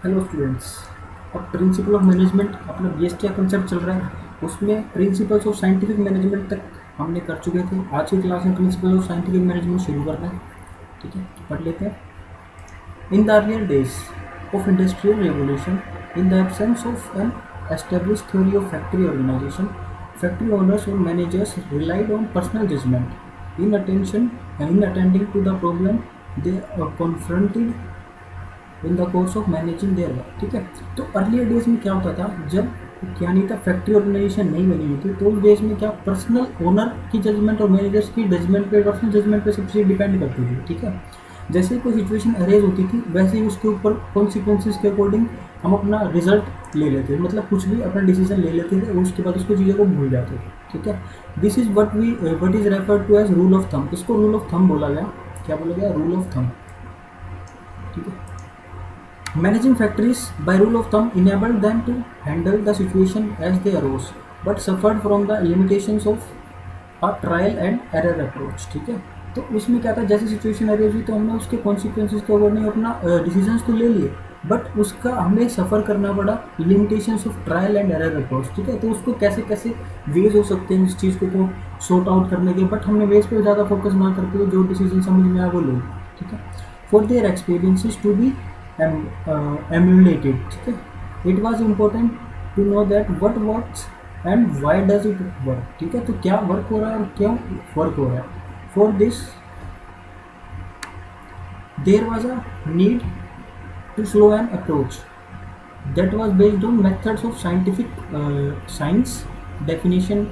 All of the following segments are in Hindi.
Hello students. अब प्रिंसिपल ऑफ मैनेजमेंट अपना बीएसटी का कंसेप्ट चल रहा है, उसमें प्रिंसिपल्स ऑफ साइंटिफिक मैनेजमेंट तक हमने कर चुके थे। आज की क्लास में प्रिंसिपल ऑफ साइंटिफिक मैनेजमेंट शुरू करना है। ठीक है, पढ़ लेते हैं। In the earlier days of industrial revolution, in the absence of an established theory of factory organization, factory owners or managers relied on personal judgment in attending to the problem they confronted in the course of managing their work. ठीक है, तो अर्लियर डेज में क्या होता था, जब क्या नहीं था, फैक्ट्री ऑर्गेनाइजेशन नहीं बनी हुई थी, तो उस डेज में क्या पर्सनल ओनर की जजमेंट और मैनेजर्स की जजमेंट पे, पर्सनल जजमेंट पे सब चीज़ डिपेंड करती थी। ठीक है, जैसे ही कोई सिचुएशन अरेज होती थी वैसे ही उसके ऊपर कॉन्सिक्वेंसेज के अकॉर्डिंग हम अपना रिजल्ट ले लेते थे, मतलब कुछ भी अपना डिसीजन ले लेते थे और उसके बाद उसको चीज़ों को भूल जाते थे। ठीक है, this is what is referred to as rule of thumb. इसको रूल ऑफ थंब बोला गया। क्या बोला गया? Rule of thumb. ठीक है, managing factories by rule of thumb enabled them to handle the situation as they arose, but suffered from the limitations of a trial and error approach। ठीक है, तो उसमें क्या था, जैसे सिचुएशन अरेज हुई तो हमने उसके कॉन्सिक्वेंसेज के अकॉर्डिंग अपना डिसीजंस तो ले लिए, बट उसका हमें सफ़र करना पड़ा limitations of trial and error approach. ठीक है, तो उसको कैसे कैसे वेज हो सकते हैं इस चीज़ को सॉर्ट आउट करने के, बट हमने वेज पे ज़्यादा फोकस ना करते हुए जो डिसीजन समझ में आया वो ले। ठीक है, for their experiences to be emulated। ठीक है, it was important to know that what works and why does it work. ठीक है, तो क्या वर्क हो रहा है और क्यों वर्क हो रहा है। For this there was a need to follow an approach that was based on methods of scientific science definition,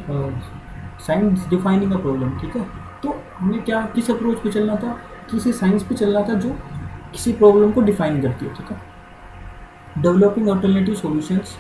science defining a problem. ठीक है, तो हमें क्या, किस अप्रोच पे चलना था, किसी साइंस पे चलना था जो किसी प्रॉब्लम को डिफाइन करती है। ठीक है, developing alternative solutions,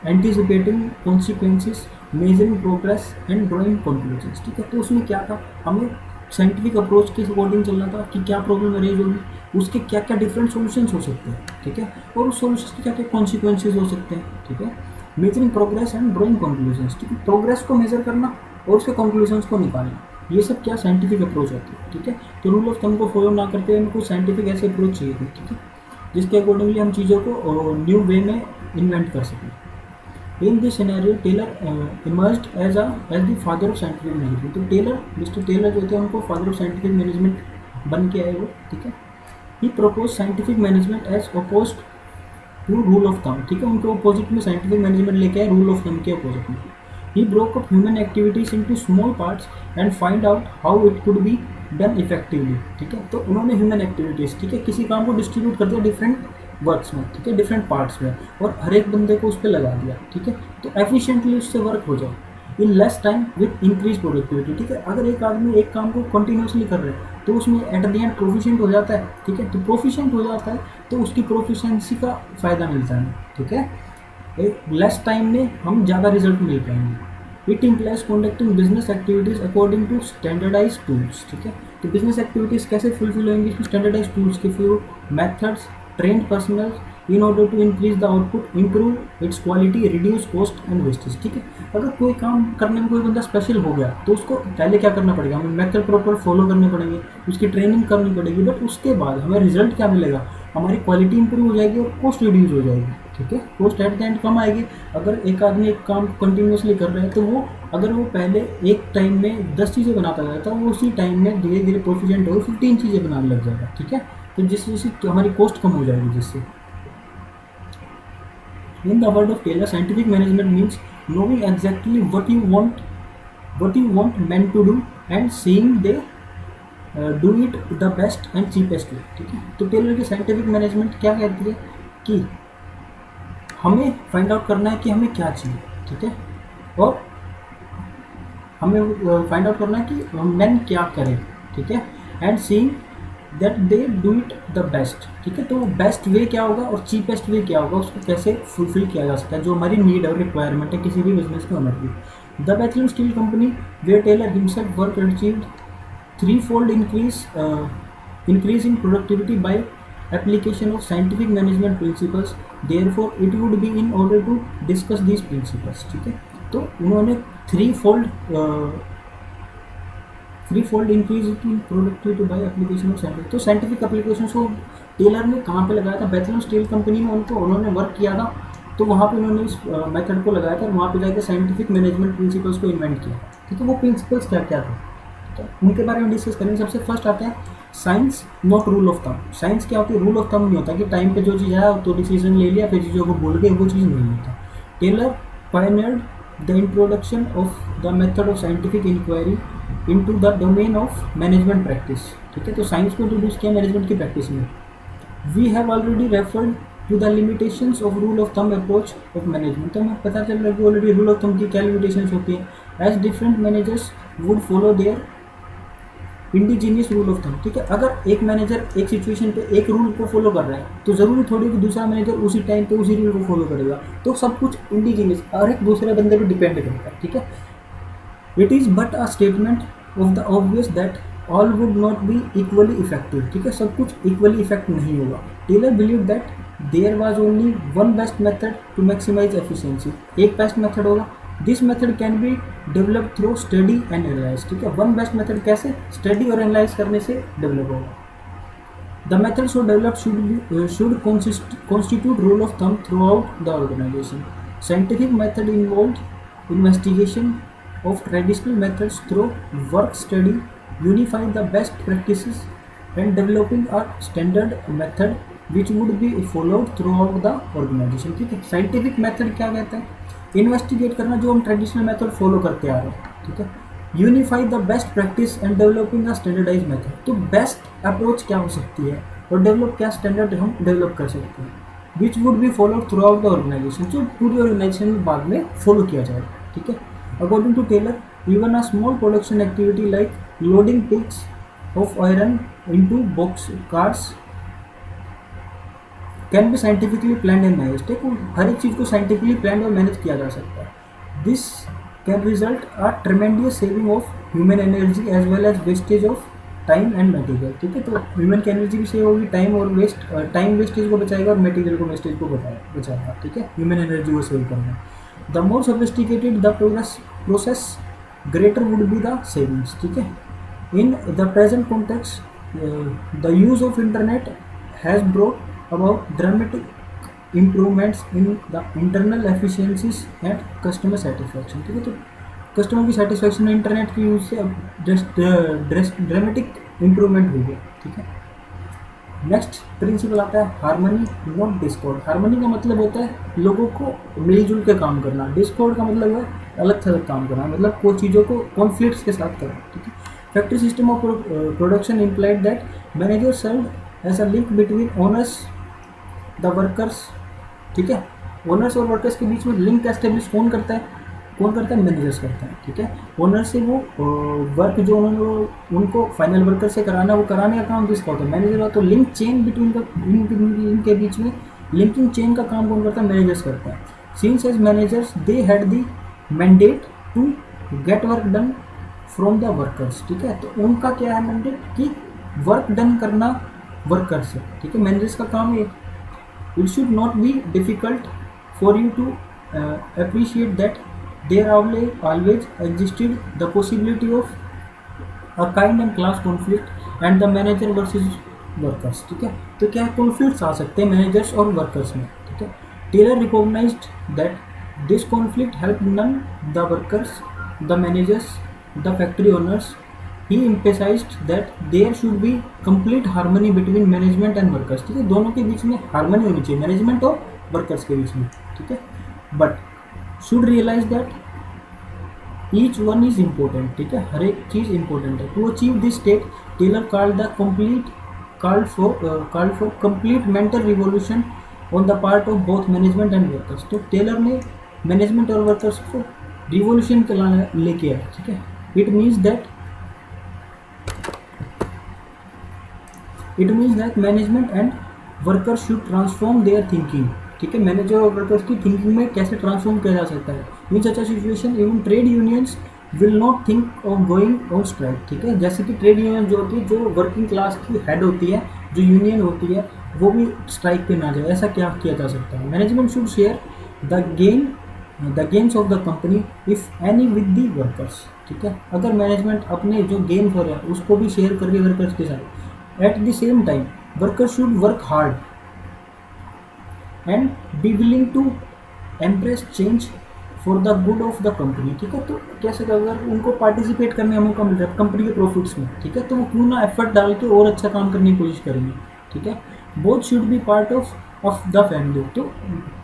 anticipating consequences, measuring progress and drawing conclusions. ठीक है, तो उसमें क्या था, हमें साइंटिफिक अप्रोच के अकॉर्डिंग चलना था कि क्या प्रॉब्लम अरेज होगी, उसके क्या क्या डिफरेंट सॉल्यूशंस हो सकते हैं। ठीक है, और उस सॉल्यूशंस के क्या क्या कॉन्सिक्वेंसेज हो सकते हैं। ठीक है, measuring progress and drawing conclusions. ठीक है, प्रोग्रेस को मेजर करना और उसके कंक्लूजन्स को निकालना, ये सब क्या साइंटिफिक अप्रोच होती है। ठीक है, तो रूल ऑफ थंब को फॉलो ना करते हुए हमको साइंटिफिक ऐसे अप्रोच चाहिए थी। ठीक है, जिसके अकॉर्डिंगली हम चीज़ों को न्यू वे में इन्वेंट कर सकें। In this scenario Taylor emerged as the father of scientific management. तो टेलर, मिस्टर टेलर जो थे उनको फादर ऑफ साइंटिफिक मैनेजमेंट बन के आए वो। ठीक है, he propose scientific management as oppose to rule of thumb. ठीक है, उनके अपोजिट में साइंटिफिक मैनेजमेंट लेके आए, रूल ऑफ थंब के अपोजिट में। He broke up human activities into small parts and find out how it could be done effectively. ठीक है, तो उन्होंने ह्यूमन एक्टिविटीज़, ठीक है, किसी काम को डिस्ट्रीब्यूट कर दिया डिफरेंट वर्क्स में। ठीक है, डिफरेंट पार्ट्स में, और हर एक बंदे को उस पर लगा दिया। ठीक है, तो एफिशिएंटली उससे वर्क हो जाए in less time with increase productivity. ठीक है, अगर एक आदमी एक काम को कंटिन्यूसली कर रहे हैं तो उसमें एट द एंड प्रोफिशिएंट हो जाता है। ठीक है, तो प्रोफिशिएंट हो जाता है तो उसकी प्रोफिशिएंसी का फ़ायदा मिलता है। ठीक है, एक लेस टाइम में हम ज़्यादा रिजल्ट मिल पाएंगे। It implies conducting business activities according to standardise tools. ठीक है, तो बिजनेस एक्टिविटीज़ कैसे फुलफिल होंगी, इसमें स्टैंडर्डाइज टूल्स के through, methods, trained personnel, in order to increase the output, improve its quality, reduce cost and wastage. ठीक है, अगर कोई काम करने में कोई बंदा स्पेशल हो गया तो उसको पहले क्या करना पड़ेगा, हमें मेथड प्रॉपर फॉलो करने पड़ेंगे, उसकी ट्रेनिंग करनी पड़ेगी, बट उसके बाद हमें रिजल्ट क्या मिलेगा, हमारी क्वालिटी इंप्रूव हो जाएगी और कॉस्ट रिड्यूस हो जाएगी। ठीक है, cost at the and come आएगी। अगर एक आदमी एक काम कंटिन्यूसली कर रहा है तो वो, अगर वो पहले एक टाइम में 10 चीज़ें बनाता जाता है तो वो उसी टाइम में धीरे धीरे प्रोफिशिएंट हो 15 चीज़ें बनाने लग जाएगा। ठीक है, तो जिससे हमारी कॉस्ट कम हो जाएगी। जिससे in the word of Taylor, scientific management means knowing exactly what you want men to do and seeing they do it the best and cheapest way। ठीक है, तो टेलर की साइंटिफिक मैनेजमेंट क्या कहती है कि हमें फाइंड आउट करना है कि हमें क्या चाहिए। ठीक है, और हमें फाइंड आउट करना है कि मैन क्या करें। ठीक है, and seeing that they do it the best. ठीक है, तो बेस्ट वे क्या होगा और चीपेस्ट वे क्या होगा, उसको कैसे फुलफिल किया जा सकता है, जो हमारी नीड और रिक्वायरमेंट है किसी भी बिजनेस के ओनर की। The Bethlehem steel company where Taylor himself work achieved threefold increase in productivity by application of scientific management principles, therefore it would be in order to discuss these principles। ठीक है, तो उन्होंने three fold increase in productivity by application of scientific, तो साइंटिफिक एप्लीकेशन को टेलर ने कहाँ पे लगाया था, बेथलेम स्टील कंपनी में उन्होंने वर्क किया था, तो वहाँ पे उन्होंने इस मेथड को लगाया था और वहाँ पे जाकर साइंटिफिक मैनेजमेंट प्रिंसिपल्स को इन्वेंट किया। ठीक है, वो प्रिंसिपल्स क्या क्या थे, ठीक है, उनके बारे में डिस्कस करेंगे। सबसे फर्स्ट आता है science not rule of thumb. Science क्या होती है, रूल ऑफ थंब नहीं होता कि टाइम पे जो चीज़ आया तो डिसीजन ले लिया फिर चीज़ों को भूल गए, वो चीज़ नहीं होता। Taylor pioneered the introduction of the method of scientific inquiry into the domain of management practice। ठीक है, तो साइंस को इंट्रोड्यूस किया मैनेजमेंट की प्रैक्टिस में। We have already referred to the limitations of rule of thumb approach of management. तो हमें पता चल रहा है कि ऑलरेडी रूल ऑफ थंब की क्या लिमिटेशंस होती है, as different managers would follow their indigenous rule of thumb. ठीक है, अगर एक मैनेजर एक सिचुएशन पे एक रूल को फॉलो कर रहा है तो ज़रूरी थोड़ी कि दूसरा मैनेजर उसी टाइम पे उसी रूल को फॉलो करेगा, तो सब कुछ इंडिजीनियस और एक दूसरे बंदे पे डिपेंड करता है। ठीक है, it is but a statement of the obvious that all would not be equally effective. ठीक है, सब कुछ इक्वली इफेक्ट नहीं होगा। Taylor believe that there was only one best method to maximise efficiency. एक बेस्ट मेथड होगा, this method can be develop through study and analyse. ठीक है, वन बेस्ट मेथड कैसे, स्टडी और एनालाइज करने से डेवलप होगा। The method so develop should constitute rule of thumb throughout the organisation. Scientific method involve investigation of traditional methods through work study, unify the best practices and developing a standard method which would be followed throughout the organization। ठीक है, साइंटिफिक मेथड क्या कहता है, इन्वेस्टिगेट करना जो हम ट्रेडिशनल मेथड फॉलो करते आ रहे हैं। ठीक है, unify the best practice and developing a standardise method. तो बेस्ट अप्रोच क्या हो सकती है और डेवलप क्या स्टैंडर्ड हम डेवलप कर सकते हैं, which would be followed throughout the organisation, जो पूरी ऑर्गेनाइजेशन में बाद में फॉलो किया जाएगा। ठीक है, according to Taylor, even a small production activity like loading pigs of iron into box cars can be scientifically planned and managed। देखो, हर एक चीज़ को साइंटिफिकली प्लान और मैनेज किया जा सकता है। This can result a tremendous saving of human energy as well as wastage of time and material. ठीक है, तो ह्यूमन की एनर्जी भी सेव होगी, टाइम वेस्टेज को बचाएगा और मटेरियल को वेस्टेज को बचाएगा। ठीक है, ह्यूमन एनर्जी को सेव करना। The more sophisticated the process, greater would be the savings। ठीक है, in the present context, the use of internet has brought about dramatic improvements in the internal efficiencies and customer satisfaction। ठीक है, तो कस्टमर की सेटिस्फैक्शन में इंटरनेट की यूज से अब ड्रामेटिक इम्प्रूवमेंट हो गया। ठीक है, नेक्स्ट प्रिंसिपल आता है हार्मनी नॉट डिस्कॉर्ड। हार्मनी का मतलब होता है लोगों को मिलजुल के काम करना, डिस्कॉर्ड का मतलब है अलग थलग काम करना, मतलब कोई चीज़ों को कॉन्फ्लिक्ट्स के साथ करना। ठीक है, factory system of production implied that manager serve as a link between owners the workers. ठीक है, ओनर्स और वर्कर्स के बीच में लिंक एस्टेब्लिश कौन करता है, मैनेजर्स करता है। ठीक है, ओनर से वो वर्क जो उन्होंने उनको फाइनल वर्कर से कराना, वो कराने का काम किसका होता है, मैनेजर का। तो लिंक चेन बिटवीन इनके बीच में लिंकिंग चेन का काम कौन करता है, मैनेजर्स करता है। Since as managers they had the mandate to get work done from the workers. ठीक है, तो उनका क्या है मैंडेट कि वर्क डन करना वर्कर से। ठीक है, मैनेजर्स का काम है। It should not be difficult for you to appreciate that there always existed the possibility of a kind and class conflict and the manager versus workers। ठीक है, तो क्या कॉन्फ्लिक्ट्स आ सकते हैं मैनेजर्स और वर्कर्स में। ठीक है, Taylor recognised that this conflict help none the workers, the managers, the factory owners. He emphasised that there should be complete harmony between management and workers. ठीक है, दोनों के बीच में हार्मनी होनी चाहिए, मैनेजमेंट और वर्कर्स के बीच में। ठीक है, but should realize that each one is important। ठीक है, हर एक चीज़ important है। To achieve this state, Taylor called for complete mental revolution on the part of both management and workers। तो टेलर ने मैनेजमेंट और वर्कर्स को रिवोल्यूशन लेके आया। ठीक है, it means that management and workers should transform their thinking। ठीक है, मैनेजर और वर्कर्स की थिंकिंग में कैसे ट्रांसफॉर्म किया जा सकता है। In such a situation even trade unions will not think of going on strike. ठीक है, जैसे कि ट्रेड यूनियन जो होती है, जो वर्किंग क्लास की हेड होती है, जो यूनियन होती है, वो भी स्ट्राइक पे ना जाए। ऐसा क्या किया जा सकता है, management should share the gains of the company if any with the workers. ठीक है, अगर मैनेजमेंट अपने जो गेन्स हो रहे हैं उसको भी शेयर करके वर्कर्स के साथ। At the same time worker should work hard and be willing to embrace change for the good of the company, ठीक है। तो कैसे अगर उनको पार्टिसिपेट करने का मौका मिल रहा है कंपनी के प्रॉफिट्स में, ठीक है, तो वो क्यों ना एफर्ट डाल के और अच्छा काम करने की कोशिश करेंगे, ठीक है। Both should be part of the family. तो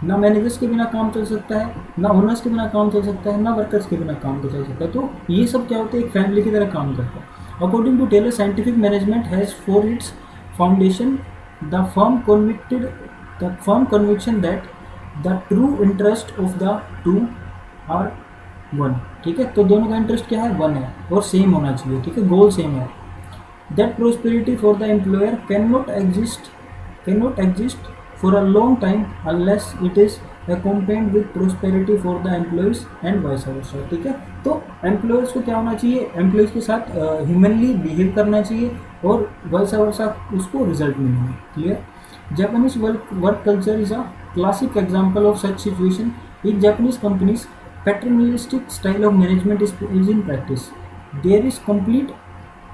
ना मैनेजर्स के बिना काम चल सकता है, ना ओनर्स के बिना काम चल सकता है, ना वर्कर्स के बिना काम चल सकता है। तो ये सब क्या होता है, एक फैमिली की तरह काम करता है। According to Taylor, scientific management has for its foundation the firm conviction that the true interest of the two are one, ठीक है। तो दोनों का इंटरेस्ट क्या है, वन है और सेम होना चाहिए, ठीक है, गोल सेम है। That prosperity for the employer cannot exist for a long time unless it is accompanied with prosperity for the employees and vice versa, ठीक है। तो एम्प्लॉयर्स को क्या होना चाहिए, एम्प्लॉयज़ के साथ ह्यूमनली बिहेव करना चाहिए और वाइस वर्सा उसको रिजल्ट मिलेंगे। Clear. Japanese work culture is a classic example of such situation. In Japanese companies paternalistic style of management is in practice. There is complete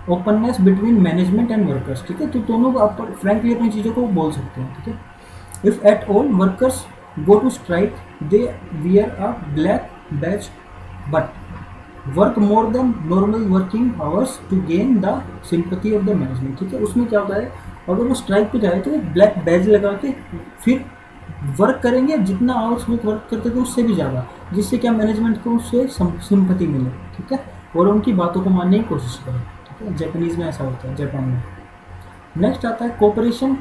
openness between management and workers, ठीक है। तो दोनों आप फ्रैंकली अपनी चीज़ों को बोल सकते हैं, ठीक है। If at all workers go to strike they wear a black badge but work more than normal working hours to gain the sympathy of the management, ठीक है। उसमें क्या होता है, अगर वो स्ट्राइक पे जाए तो ब्लैक बैज लगा के फिर वर्क करेंगे जितना आवर्स वो वर्क करते थे उससे भी ज़्यादा, जिससे क्या मैनेजमेंट को उससे सिंपैथी मिले, ठीक है, और उनकी बातों को मानने की कोशिश करें, ठीक है। जापानीज़ में ऐसा होता है, जापान में। नेक्स्ट आता है कोऑपरेशन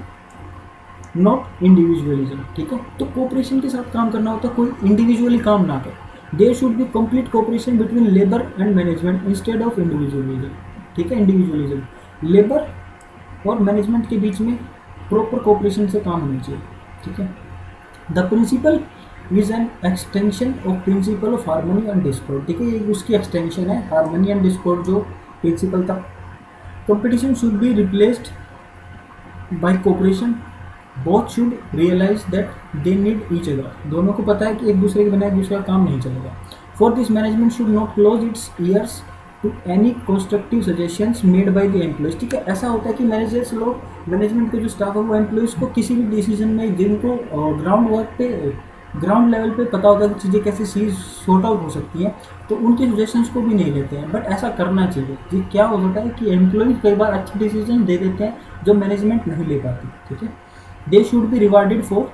नॉट इंडिविजुअलिज्म, ठीक है। तो कोऑपरेशन के साथ काम करना होता है, कोई इंडिविजुअली काम ना करे। There should be complete cooperation between labour and management instead of individualism, ठीक है। इंडिविजुअलिज्म, लेबर और मैनेजमेंट के बीच में प्रॉपर कोऑपरेशन से काम होना चाहिए, ठीक है। The principle is an extension of principle of harmony and discord, ठीक है। ये उसकी एक्सटेंशन है, हार्मनी एंड डिस्कॉर्ड जो प्रिंसिपल था। Competition should be replaced by cooperation. Both should realise that they need each other. दोनों को पता है कि एक दूसरे के बिना एक दूसरे का काम नहीं चलेगा। For this management should not close its ears to any constructive suggestions made by the employees, ठीक है। ऐसा होता है कि मैनेजर्स लोग, मैनेजमेंट के जो स्टाफ है वो एम्प्लॉयज़ को किसी भी डिसीजन में, जिनको ग्राउंड लेवल पे पता होता है कि चीज़ें कैसे सॉर्ट आउट हो सकती हैं, तो उनके सजेशंस को भी नहीं लेते हैं। बट ऐसा करना चाहिए। ये क्या होता है कि एम्प्लॉयज़ कई बार अच्छे डिसीजन दे देते हैं जो मैनेजमेंट नहीं ले पाती, ठीक है। दे should B rewarded for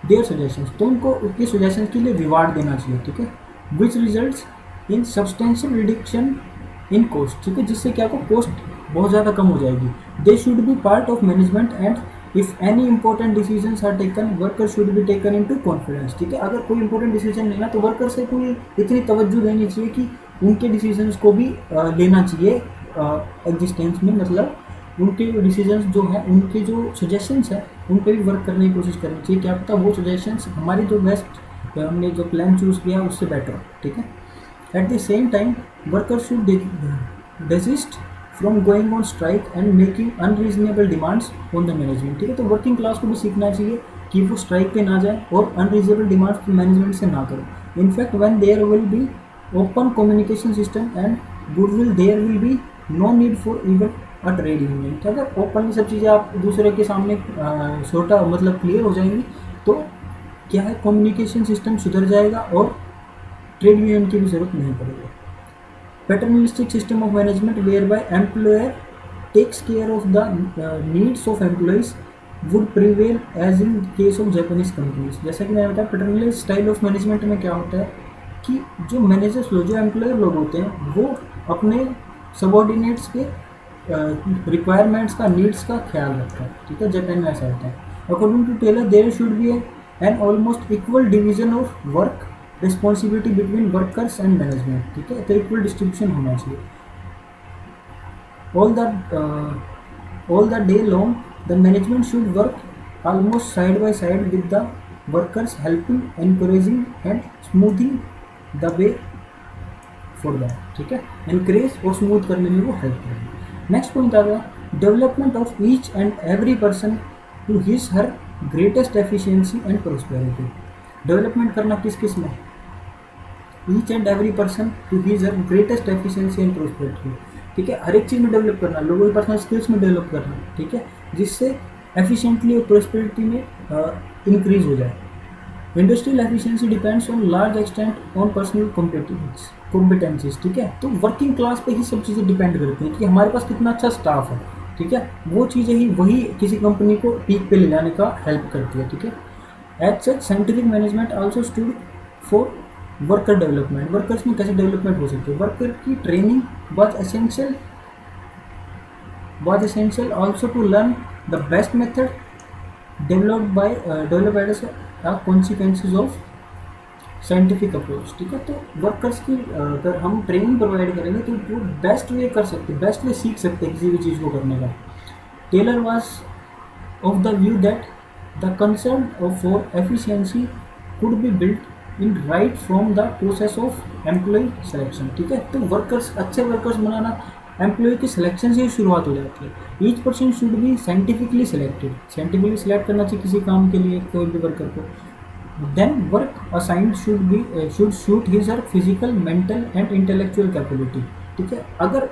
their suggestions, तो उनको उसके सजेशंस के लिए रिवार्ड देना चाहिए, ठीक है। Which results in substantial reduction in cost, ठीक है, जिससे क्या को कॉस्ट बहुत ज़्यादा कम हो जाएगी। They should be part of management and if any important decisions are taken worker should be taken into confidence, ठीक है। अगर कोई इंपॉर्टेंट डिसीजन लेना तो वर्कर से कोई इतनी तवज्जो देनी चाहिए कि उनके डिसीजंस को भी लेना चाहिए एग्जिस्टेंस में, मतलब उनके डिसीजंस जो हैं, उनके जो सजेशंस हैं उन पर भी वर्क करने की कोशिश करनी चाहिए। क्या पता वो सजेशंस हमारी जो बेस्ट, हमने जो प्लान चूज़ किया उससे बेटर हो, ठीक है। Eight the same time worker should desist from going on strike and making unreasonable demands on the management, ठीक है। तो वर्किंग क्लास को भी सीखना चाहिए कि वो स्ट्राइक पे ना जाए और अनरीजनेबल डिमांड्स मैनेजमेंट से ना करें। In fact when there will be open communication system and goodwill, there will be no need for even a trade union. अगर ओपनली सब चीज़ें आप दूसरे के सामने छोटा मतलब क्लियर हो जाएंगी तो क्या है, कम्युनिकेशन सिस्टम सुधर जाएगा और ट्रेड यूनियन की भी जरूरत नहीं पड़ेगी। Paternalistic system of management whereby employer takes care of the needs of employees would prevail as in case of Japanese companies. जैसा कि मैंने बताया, पैटर्नलिस्ट स्टाइल ऑफ मैनेजमेंट में क्या होता है कि जो मैनेजर्स लोग, जो एम्प्लॉयर लोग होते हैं, वो अपने सबॉर्डिनेट्स के रिक्वायरमेंट्स का, नीड्स का ख्याल रखता है, ठीक है। जापान में ऐसा होता है। According to Taylor there should be an almost equal division of work responsibility between workers and management, ठीक है। तो इक्वल डिस्ट्रीब्यूशन होना चाहिए। All the day long the management should work almost side by side with the workers, helping, encouraging and smoothing the way for that, ठीक है। एनकरेज और स्मूथ करने में वो हेल्प करेंगे। नेक्स्ट पॉइंट आ गया, development of each and every person to his her greatest efficiency and prosperity. Development करना किस किस में, each and every person to his her greatest efficiency and prosperity, ठीक है। हर एक चीज़ में डेवलप करना, लोगों की पर्सनल स्किल्स में डेवलप करना, ठीक है। जिससे एफिशिएंटली और प्रोस्पेरिटी में इंक्रीज हो जाए। Industrial efficiency depends on large extent on personal competencies, ठीक है। तो वर्किंग क्लास पे ही सब चीज़ें डिपेंड करती हैं कि हमारे पास कितना अच्छा स्टाफ है, ठीक है। वो चीज़ें ही वही किसी कंपनी को पीक पे ले जाने का हेल्प करती है, ठीक है। As such scientific management also stood for worker development. Workers में कैसे डेवलपमेंट हो सकती है? वर्कर की training was essential also to learn the best method developed as a consequences of scientific approach, ठीक है। तो वर्कर्स की अगर हम ट्रेनिंग प्रोवाइड करेंगे तो वो बेस्ट वे कर सकते हैं, बेस्ट वे सीख सकते हैं किसी भी चीज़ को करने का। Taylor was of the view that the concern for efficiency could be built in right from the process of employ selection, ठीक है। तो वर्कर्स, अच्छे वर्कर्स बनाना एम्प्लॉय की सिलेक्शन से ही शुरुआत हो जाती है। Each person should be scientifically selected, scientifically select करना चाहिए किसी काम के लिए कोई भी वर्कर को। Then work assigned should suit his और physical, mental and intellectual capability, ठीक है। अगर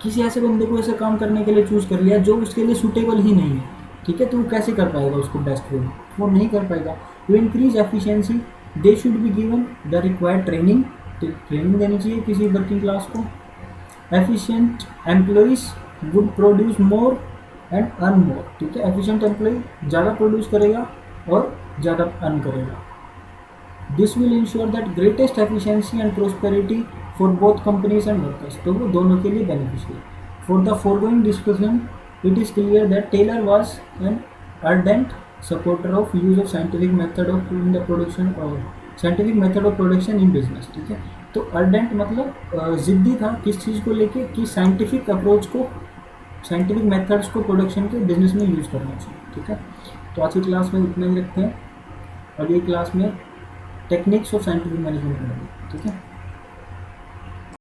किसी ऐसे बंदे को ऐसे काम करने के लिए चूज़ कर लिया जो उसके लिए सूटेबल ही नहीं है, ठीक है, तो वो कैसे कर पाएगा उसको बेस्ट वे? वो नहीं कर पाएगा। To increase efficiency they should be given the required training, training देनी चाहिए किसी वर्किंग क्लास को। Efficient employees would produce more and earn more, ठीक है। एफिशिएंट एम्प्लॉय ज़्यादा प्रोड्यूस करेगा और ज़्यादा अर्न करेगा। This will ensure that greatest efficiency and prosperity for both companies and workers, तो वो दोनों के लिए beneficial. For the foregoing discussion it is clear that Taylor was an ardent supporter of use of scientific method of in the production और scientific method of production in business, ठीक है। तो अर्डेंट मतलब ज़िद्दी था किस चीज़ को लेके कि साइंटिफिक अप्रोच को, साइंटिफिक मेथड्स को प्रोडक्शन के बिजनेस में यूज़ करना चाहिए, ठीक है। तो आज की क्लास में इतना ही रखते हैं, अगली क्लास में टेक्निक्स ऑफ साइंटिफिक मैनेजमेंट पढ़ेंगे, ठीक है।